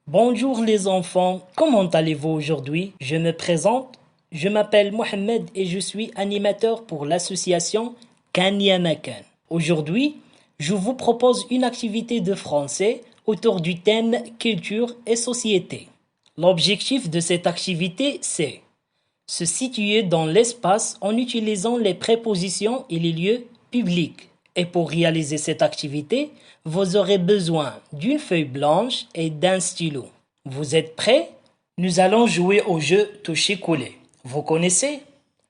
Bonjour les enfants, comment allez-vous aujourd'hui? Je me présente, je m'appelle Mohamed et je suis animateur pour l'association Kanyamakan. Aujourd'hui, je vous propose une activité de français autour du thème culture et société. L'objectif de cette activité, c'est se situer dans l'espace en utilisant les prépositions et les lieux publics. Et pour réaliser cette activité, vous aurez besoin d'une feuille blanche et d'un stylo. Vous êtes prêts? Nous allons jouer au jeu toucher-coller. Vous connaissez?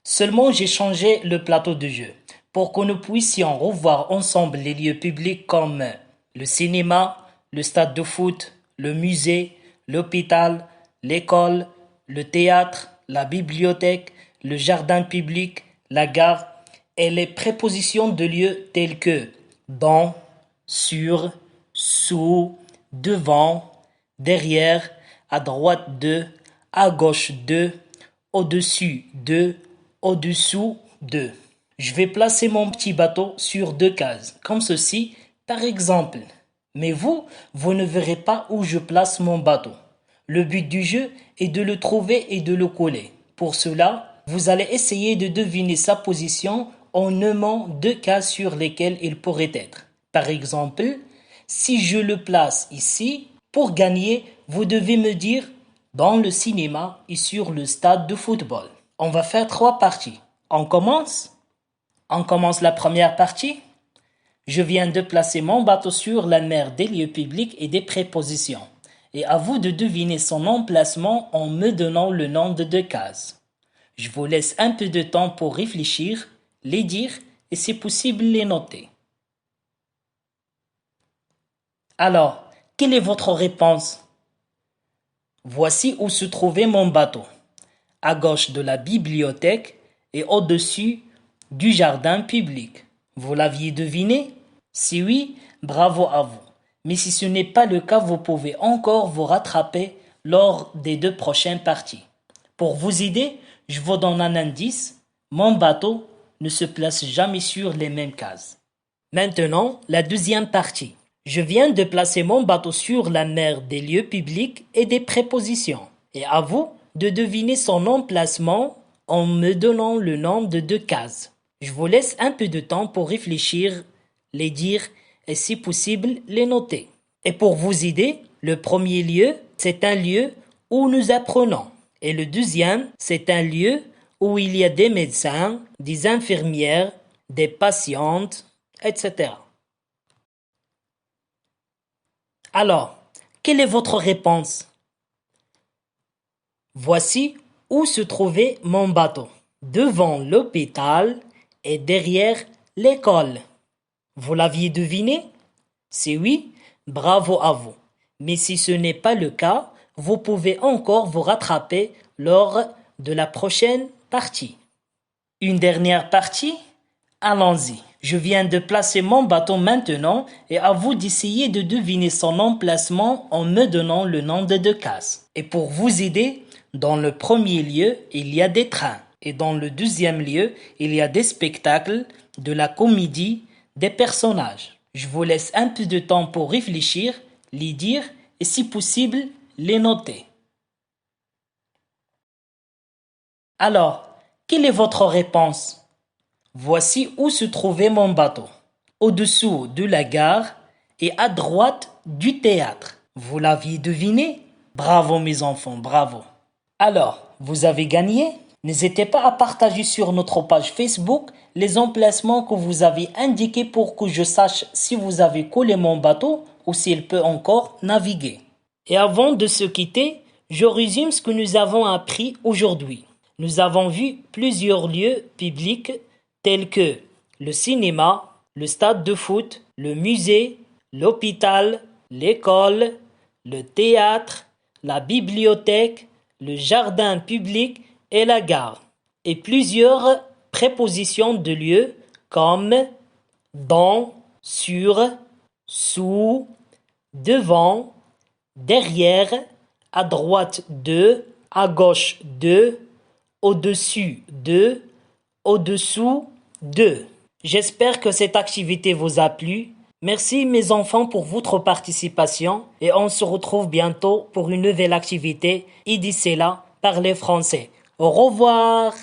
Seulement j'ai changé le plateau de jeu pour que nous puissions revoir ensemble les lieux publics comme le cinéma, le stade de foot, le musée, l'hôpital, l'école, le théâtre, la bibliothèque, le jardin public, la gare et les prépositions de lieux tels que dans, sur, sous, devant, derrière, à droite de, à gauche de, au-dessus de, au-dessous de. Je vais placer mon petit bateau sur deux cases, comme ceci, par exemple. Mais vous ne verrez pas où je place mon bateau. Le but du jeu est de le trouver et de le coller. Pour cela, vous allez essayer de deviner sa position en nommant deux cases sur lesquelles il pourrait être. Par exemple, si je le place ici, pour gagner, vous devez me dire dans le cinéma et sur le stade de football. On va faire trois parties. On commence? On commence la première partie. Je viens de placer mon bateau sur la mer des lieux publics et des prépositions. Et à vous de deviner son emplacement en me donnant le nom de deux cases. Je vous laisse un peu de temps pour réfléchir, les dire et si possible les noter. Alors, quelle est votre réponse? Voici où se trouvait mon bateau. À gauche de la bibliothèque et au-dessus du jardin public. Vous l'aviez deviné? Si oui, bravo à vous. Mais si ce n'est pas le cas, vous pouvez encore vous rattraper lors des deux prochaines parties. Pour vous aider, je vous donne un indice. Mon bateau ne se place jamais sur les mêmes cases. Maintenant, la deuxième partie. Je viens de placer mon bateau sur la mer des lieux publics et des prépositions. Et à vous de deviner son emplacement en me donnant le nom de deux cases. Je vous laisse un peu de temps pour réfléchir, les dire et si possible les noter. Et pour vous aider, le premier lieu, c'est un lieu où nous apprenons. Et le deuxième, c'est un lieu où il y a des médecins, des infirmières, des patientes, etc. Alors, quelle est votre réponse? Voici où se trouvait mon bateau. Devant l'hôpital et derrière l'école. Vous l'aviez deviné? Si oui, bravo à vous. Mais si ce n'est pas le cas, vous pouvez encore vous rattraper lors de la prochaine partie. Une dernière partie? Allons-y. Je viens de placer mon bâton maintenant et à vous d'essayer de deviner son emplacement en me donnant le nom de deux cases. Et pour vous aider, dans le premier lieu, il y a des trains. Et dans le deuxième lieu, il y a des spectacles, de la comédie, des personnages. Je vous laisse un peu de temps pour réfléchir, les dire et si possible, les noter. Alors, quelle est votre réponse? Voici où se trouvait mon bateau. Au-dessous de la gare et à droite du théâtre. Vous l'aviez deviné? Bravo mes enfants, bravo. Alors, vous avez gagné? N'hésitez pas à partager sur notre page Facebook les emplacements que vous avez indiqués pour que je sache si vous avez collé mon bateau ou s'il peut encore naviguer. Et avant de se quitter, je résume ce que nous avons appris aujourd'hui. Nous avons vu plusieurs lieux publics tels que le cinéma, le stade de foot, le musée, l'hôpital, l'école, le théâtre, la bibliothèque, le jardin public et la gare, et plusieurs prépositions de lieux comme dans, sur, sous, devant, derrière, à droite de, à gauche de, au-dessus de, au-dessous de. J'espère que cette activité vous a plu Merci mes enfants pour votre participation et on se retrouve bientôt pour une nouvelle activité et d'ici là, parlez français. Au revoir.